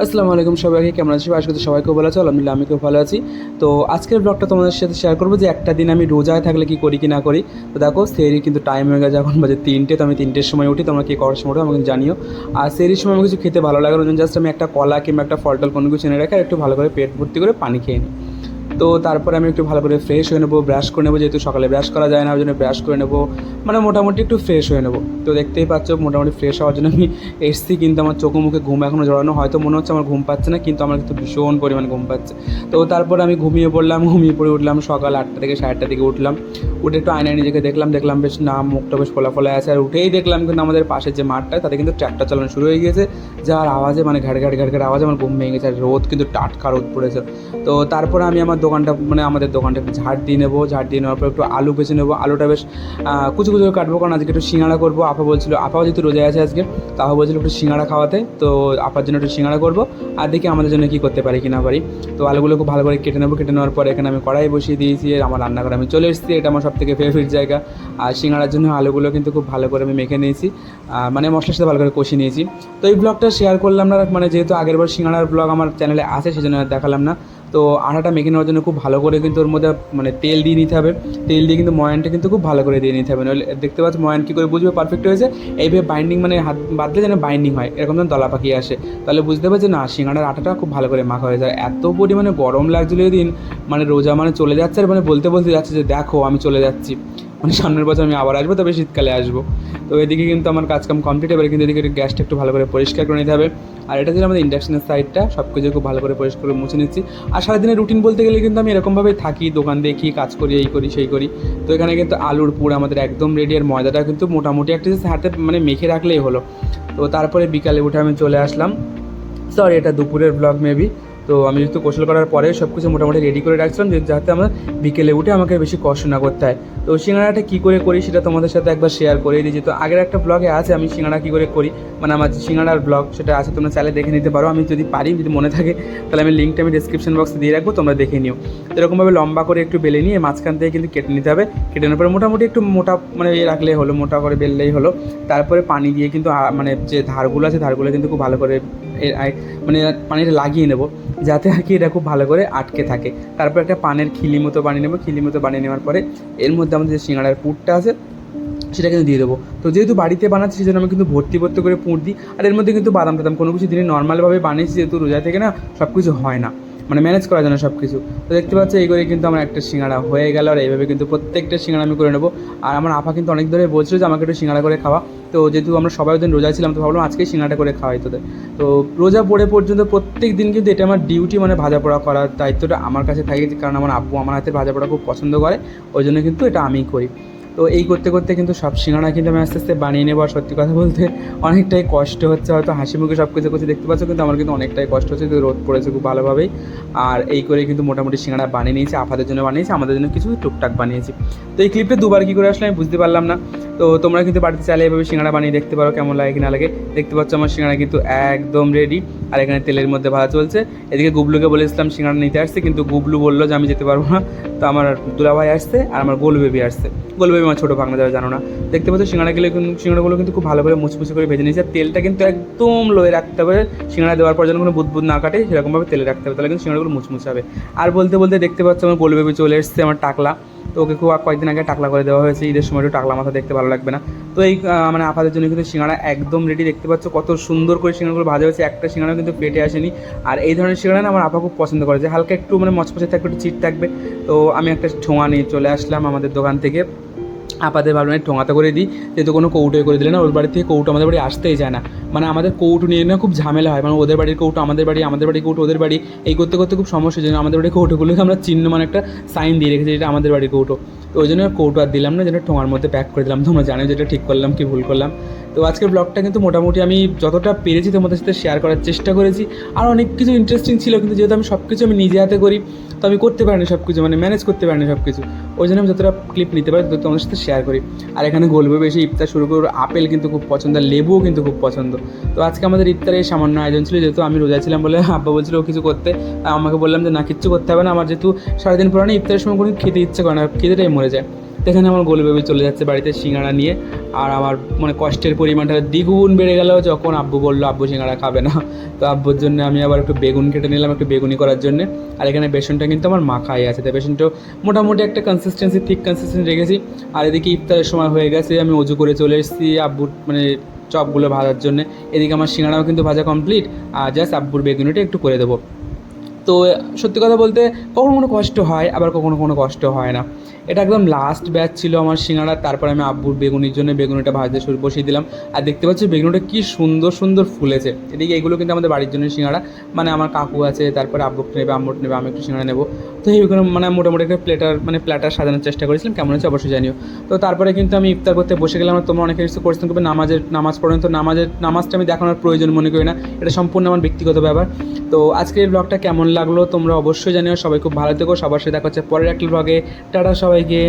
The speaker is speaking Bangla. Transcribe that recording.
আসসালামু আলাইকুম সবাইকে, কেমন আছি? আজকে তো সবাই খুব ভালো আছে, আলহামদুলিল্লাহ আমি খুব ভালো আছি। তো আজকের ব্লগটা তোমাদের সাথে শেয়ার করবো যে একটা দিন আমি রোজায় থাকলে কি করি কি না করি। তো দেখো সেহরির কিন্তু টাইম হয়ে গেছে, এখন বাজে 3টে। তো আমি 3টের সময় উঠি, তোমরা কি করার সময় উঠো আমাকে জানিও। আর সেহরির সময় আমি কিছু খেতে ভালো লাগে না, জাস্ট আমি একটা কলা কিংবা একটা ফল টল কোনো কিছু এনে রেখে আর একটু ভালো করে পেট ভর্তি করে পানি খেয়ে নিই। তো তারপরে আমি একটু ভালো করে ফ্রেশ হয়ে নেবো, ব্রাশ করে নেবো, যেহেতু সকালে ব্রাশ করা যায় না ওই জন্য ব্রাশ করে নেবো, মানে মোটামুটি একটু ফ্রেশ হয়ে নেবো। তো দেখতেই পাচ্ছ মোটামুটি ফ্রেশ হওয়ার জন্য আমি এসছি, কিন্তু আমার চোখে মুখে ঘুম এখনও জড়ানো, হয়তো মনে হচ্ছে আমার ঘুম পাচ্ছে না, কিন্তু আমার কিন্তু ভীষণ পরিমাণ ঘুম পাচ্ছে। তো তারপরে আমি ঘুমিয়ে পড়লাম, ঘুমিয়ে পড়ে উঠলাম সকাল 8টা থেকে 8:30 দিকে উঠলাম। উঠে একটু আয়নায় নিজেকে দেখলাম বেশ না মুখটা বেশ ফোলা ফোলা আছে। আর উঠেই দেখলাম কিন্তু আমাদের পাশের যে মাঠটা তাতে কিন্তু ট্র্যাক্টর চালানো শুরু হয়ে গিয়েছে, যার আওয়াজে মানে ঘাট ঘাট ঘাট ঘাট আওয়াজে আমার ঘুম ভেঙে গেছে। আর রোদ কিন্তু টাটকা রোদ পড়েছে। তো তারপরে আমি আমার দোকানটা মানে আমাদের দোকানটা একটু ঝাড় দিয়ে নেবো, ঝাড় দিয়ে নেওয়ার পর একটু আলু বেছে নেবো। আলুটা বেশ কুচু কুচু করে কাটবো, কারণ আজকে একটু সিঙ্গাড়া করবো। আপা বলছিল, আপাও যেহেতু রোজায় আছে আজকে, তো আপা বলছিল একটু সিঙ্গাড়া খাওয়াতে। তো আপার জন্য একটু সিঙ্গাড়া করবো, আর দেখি আমাদের জন্য কী করতে পারি কি না পারি। তো আলুগুলো খুব ভালো করে কেটে নেবো, কেটে নেওয়ার পর এখানে আমি কড়াই বসিয়ে দিয়েছি, আমার রান্নাঘরে আমি চলে এসেছি। এটা আমার সবথেকে ফেভারিট জায়গা। আর সিঙ্গাড়ার জন্য আলুগুলো কিন্তু খুব ভালো করে আমি মেখে নিয়েছি, মানে মশলার সাথে ভালো করে কষিয়ে নিয়েছি। তো এই ব্লগটা শেয়ার করলাম না, মানে যেহেতু আগেরবার সিঙ্গাড়ার ব্লগ আমার চ্যানেলে আছে সেজন্য দেখালাম না। তো আটাটা মেখে নেওয়ার জন্য খুব ভালো করে কিন্তু ওর মধ্যে মানে তেল দিয়ে নিতে হবে। তেল দিয়ে কিন্তু ময়ানটা কিন্তু খুব ভালো করে দিয়ে নিতে হবে, নইলে দেখতে পাচ্ছ ময়ান কী করে বুঝবে পারফেক্ট হয়েছে। এইভাবে বাইন্ডিং মানে হাত বাঁধলে যেন বাইন্ডিং হয়, এরকম যেন দলা পাকিয়ে আসে, তাহলে বুঝতে পারছে না সিঙ্গাড়ার আটাটা খুব ভালো করে মাখা হয়ে যায়। এত পরিমাণে গরম লাগছিলো এদিন, মানে রোজা মানে চলে যাচ্ছে, আর মানে বলতে বলতে যাচ্ছে যে দেখো আমি চলে যাচ্ছি, মানে সামনের বছর আমি আবার আসবো, তবে শীতকালে আসবো। তো এদিকে কিন্তু আমার কাজকাম কমপ্লিট, এবারে কিন্তু এদিকে গ্যাসটা একটু ভালো করে পরিষ্কার করে নিতে হবে। আর এটা ছিল আমাদের ইন্ডাকশনের সাইডটা, সব কিছু খুব ভালো করে পরিষ্কার করে মুছে নিচ্ছি। আর সারাদিনের রুটিন বলতে গেলে কিন্তু আমি এরকমভাবে থাকি, দোকান দেখি, কাজ করি, এই করি সেই করি। তো এখানে কিন্তু আলুর পুর আমাদের একদম রেডি, আর ময়দাটা কিন্তু মোটামুটি একটা হাতে মানে মেখে রাখলেই হলো। তো তারপরে বিকালে উঠে আমি চলে আসলাম, সরি এটা দুপুরের ব্লগ মেবি। তো আমি যেহেতু গোসল করার পরে সব কিছু মোটামুটি রেডি করে রাখছিলাম, যাতে আমার বিকেলে উঠে আমাকে বেশি কষ্ট না করতে হয়। তো সিঙ্গাড়াটা কী করে করি সেটা তোমাদের সাথে একবার শেয়ার করে দিই, যেহেতু আগের একটা ব্লগে আছে আমি সিঙ্গাড়া কী করে করি, মানে আমার যে সিঙ্গাড়ার ব্লগ সেটা আছে, তোমরা চাইলে দেখে নিতে পারো। আমি যদি পারি, যদি মনে থাকে, তাহলে আমি লিঙ্কটা আমি ডিসক্রিপশন বক্সে দিয়ে রাখবো, তোমরা দেখে নিও। তো এরকমভাবে লম্বা করে একটু বেলে নিয়ে মাঝখান থেকে কিন্তু কেটে নিতে হবে। কেটে নেওয়ার পরে মোটামুটি একটু মোটা মানে রাখলেই হলো, মোটা করে বেললেই হলো। তারপরে পানি দিয়ে কিন্তু মানে যে ধারগুলো আছে ধারগুলো কিন্তু খুব ভালো করে মানে পানিটা লাগিয়ে নেবো, যাতে আর কি এটা খুব ভালো করে আটকে থাকে। তারপর একটা পানের খিলি মতো বানিয়ে নেবো। খিলি মতো বানিয়ে নেওয়ার পরে এর মধ্যে আমাদের যে সিঙ্গাড়ার পুরটা আছে সেটা কিন্তু দিয়ে দেবো। তো যেহেতু বাড়িতে বানাচ্ছি সেজন্য আমি কিন্তু ভর্তি ভর্তি করে পুর দিই। আর এর মধ্যে কিন্তু বাদাম টাদাম কোনো কিছু দিনে নর্মালভাবে বানিয়েছি, যেহেতু রোজা থেকে না সব কিছু হয় না, মানে ম্যানেজ করা যায় না সব কিছু। তো দেখতে পাচ্ছ এই করে কিন্তু আমার একটা সিঙ্গাড়া হয়ে গেল। আর এইভাবে কিন্তু প্রত্যেকটা সিঙ্গাড়া আমি করে নেবো। আর আমার আপা কিন্তু অনেক ধরে বলছিল যে আমাকে একটু সিঙ্গাড়া করে খাওয়া। তো যেহেতু আমরা সবাই ওই দিন রোজা ছিলাম, তো ভাবলাম আজকেই সিঙ্গাড়া করে খাওয়াই তোদের। তো রোজা পড়ে পর্যন্ত প্রত্যেক দিন কিন্তু এটা আমার ডিউটি, মানে ভাজা পোড়া করার দায়িত্বটা আমার কাছে থাকে, কারণ আমার আব্বু আমার হাতের ভাজা পোড়া খুব পছন্দ করে, ওই জন্য কিন্তু এটা আমিই করি। তো এই করতে করতে কিন্তু সব সিঙ্গাড়া কিন্তু আমি আস্তে আস্তে বানিয়ে নেবো। আর সত্যি কথা বলতে অনেকটাই কষ্ট হচ্ছে, হয়তো হাসি মুখে সব কিছু করছি দেখতে পাচ্ছ, কিন্তু আমার কিন্তু অনেকটাই কষ্ট হচ্ছে, কিন্তু রোদ পড়েছে খুব ভালোভাবেই। আর এই করে কিন্তু মোটামুটি সিঙ্গাড়া বানিয়ে নিয়েছি, আপাদের জন্য বানিয়েছি, আমাদের জন্য কিছু টুকটাক বানিয়েছি। তো এই ক্লিপটা দুবার কী করে আসলে আমি বুঝতে পারলাম না। তো তোমরা কিন্তু বাড়িতে চাইলে এভাবে সিঙ্গাড়া বানিয়ে দেখতে পারো, কেমন লাগে কি না লাগে। দেখতে পাচ্ছ আমার সিঙ্গাড়া কিন্তু একদম রেডি। আর এখানে তেলের মধ্যে ভাজা চলছে। এদিকে গুবলুকে বলেছিলাম সিঙ্গাড়া নিতে আসছে, কিন্তু গুবলু বললো যে আমি যেতে পারবো না। তো আমার দুলাভাই আসছে আর আমার গোলু বেবি আসছে। গোলু বেবি আমার ছোটো ভাঙনা, যারা জানো না। দেখতে পাচ্ছ সিঙ্গাড়াগুলো কিন্তু খুব ভালো করে মুচমুচে করে ভেজে নিয়েছে। আর তেলটা কিন্তু একদম লোয়ে রাখতে হবে, সিঙ্গাড়া দেওয়ার পর যেন কোনো বুদবুদ না কাটে, সেরকমভাবে তেলে রাখতে হবে, তাহলে কিন্তু সিঙ্গাড়াগুলো মুচমুচে হবে। আর বলতে বলতে দেখতে পাচ্ছ আমার গোলু বেবি চলে এসছে, আমার টাকলা। তো ওকে খুব কয়েকদিন আগে টাকলা করে দেওয়া হয়েছে, ঈদের সময় একটু টাকলা মাথা দেখতে ভালো লাগবে না। তো এই মানে আপাদের জন্য কিন্তু সিঙ্গাড়া একদম রেডি। দেখতে পাচ্ছ কত সুন্দর করে সিঙ্গাড়াগুলো ভাজা হয়েছে, একটা সিঙ্গাড়া কিন্তু পেটে আসেনি। আর এই ধরনের সিঙ্গাড়া না আমার আপা খুব পছন্দ করে, যে হালকা একটু মানে মচমচে থাকবে, একটু চিট থাকবে। তো আমি একটা ঠোঙা নিয়ে চলে আসলাম আমাদের দোকান থেকে। আপাদের ভাবলাম ঠোঙাতে করে দিই, যেহেতু কোনো কৌটোয় করে দিলে না ওর বাড়ি থেকে কৌটো আমাদের বাড়ি আসতেই যায় না। মানে আমাদের কৌটো নিয়ে না খুব ঝামেলা হয়, মানে ওদের বাড়ির কৌটো আমাদের বাড়ি, আমাদের বাড়ির কৌটো ওদের বাড়ি, এই করতে করতে খুব সমস্যার জন্য আমাদের বাড়ির কৌটোগুলোকে আমরা চিহ্ন মানে একটা সাইন দিয়ে রেখেছি, যেটা আমাদের বাড়ির কৌটো। তো ওই জন্য কৌটো আর দিলাম না, যেটা ঠোঙার মধ্যে প্যাক করে দিলাম। তোমরা জানো যেটা ঠিক করলাম কি ভুল করলাম। তো আজকের ব্লগটা কিন্তু মোটামুটি আমি যতটা পেরেছি তোমাদের সাথে শেয়ার করার চেষ্টা করেছি। আর অনেক কিছু ইন্টারেস্টিং ছিল, কিন্তু যেহেতু আমি সব কিছু আমি নিজে হাতে করি, তো আমি করতে পারিনি সব কিছু, মানে ম্যানেজ করতে পারিনি সব কিছু। ওই জন্য আমি যতটা ক্লিপ নিতে পারি তত তোমাদের সাথে শেয়ার করি। আর এখানে গল্প বেশি ইফতার শুরু করে, আপেল কিন্তু খুব পছন্দ, আর লেবুও কিন্তু খুব পছন্দ। তো আজকে আমাদের ইফতারে সামান্য আয়োজন ছিল, যেহেতু আমি রোজা ছিলাম বলে আব্বা বলছিল ও কিছু করতে। আমাকে বললাম যে না কিচ্ছু করতে হবে না, আমার যেহেতু সারাদিন পরে না ইফতারের সময় কোনো খেতে ইচ্ছে করে না, খেতেটাই মরে যায়। তো এখানে আমার গোল বেবি চলে যাচ্ছে বাড়িতে সিঙ্গাড়া নিয়ে। আর আমার মানে কষ্টের পরিমাণটা দ্বিগুণ বেড়ে গেল যখন আব্বু বললো আব্বু সিঙ্গাড়া খাবে না। তো আব্বুর জন্য আমি আবার একটু বেগুন কেটে নিলাম, একটু বেগুনি করার জন্য। আর এখানে বেসনটা কিন্তু আমার মাখাই আছে, তো বেসনটাও মোটামুটি একটা কনসিস্টেন্সি, ঠিক কনসিস্টেন্সি রেখেছি। আর এদিকে ইফতারের সময় হয়ে গেছে, আমি অজু করে চলে এসেছি আব্বুর মানে চপগুলো ভাজার জন্য। এদিকে আমার সিঙ্গাড়াও কিন্তু ভাজা কমপ্লিট, আর জাস্ট আব্বুর বেগুনিটা একটু করে দেবো। তো সত্যি কথা বলতে কখনো কোনো কষ্ট হয়, আবার কখনো কোনো কষ্ট হয় না। এটা একদম লাস্ট ব্যাচ ছিল আমার সিঙ্গাড়া। তারপরে আমি আব্বুর বেগুনির জন্য বেগুনিটা ভাজতে শুরু বসিয়ে দিলাম। আর দেখতে পাচ্ছি বেগুনিটা কী সুন্দর সুন্দর ফুলেছে। এদিকে এগুলো কিন্তু আমাদের বাড়ির জন্য সিঙ্গাড়া, মানে আমার কাকু আছে, তারপরে আব্বুকে নেবে, আম্মুকে নেবে, আমি একটু সিঙ্গাড়া নেবো। তো এইগুলো মানে মোটামুটি একটা প্ল্যাটার সাজানোর চেষ্টা করেছিলাম, কেমন হচ্ছে অবশ্যই জানিও। তো তারপরে কিন্তু আমি ইফতার করতে বসে গেলাম। আর তোমরা অনেকে কিছু কোয়েশ্চেন করবে নামাজ পড়েন, তো নামাজটা আমি দেখানোর প্রয়োজন মনে করি না, এটা সম্পূর্ণ আমার ব্যক্তিগত ব্যাপার। তো আজকের এই ব্লগটা কেমন লাগলো তোমরা অবশ্যই জানিও। সবাই খুব ভালো থেকো, সবার সাথে দেখা হচ্ছে পরের একটা ব্লগে। টাটা সবাইকে।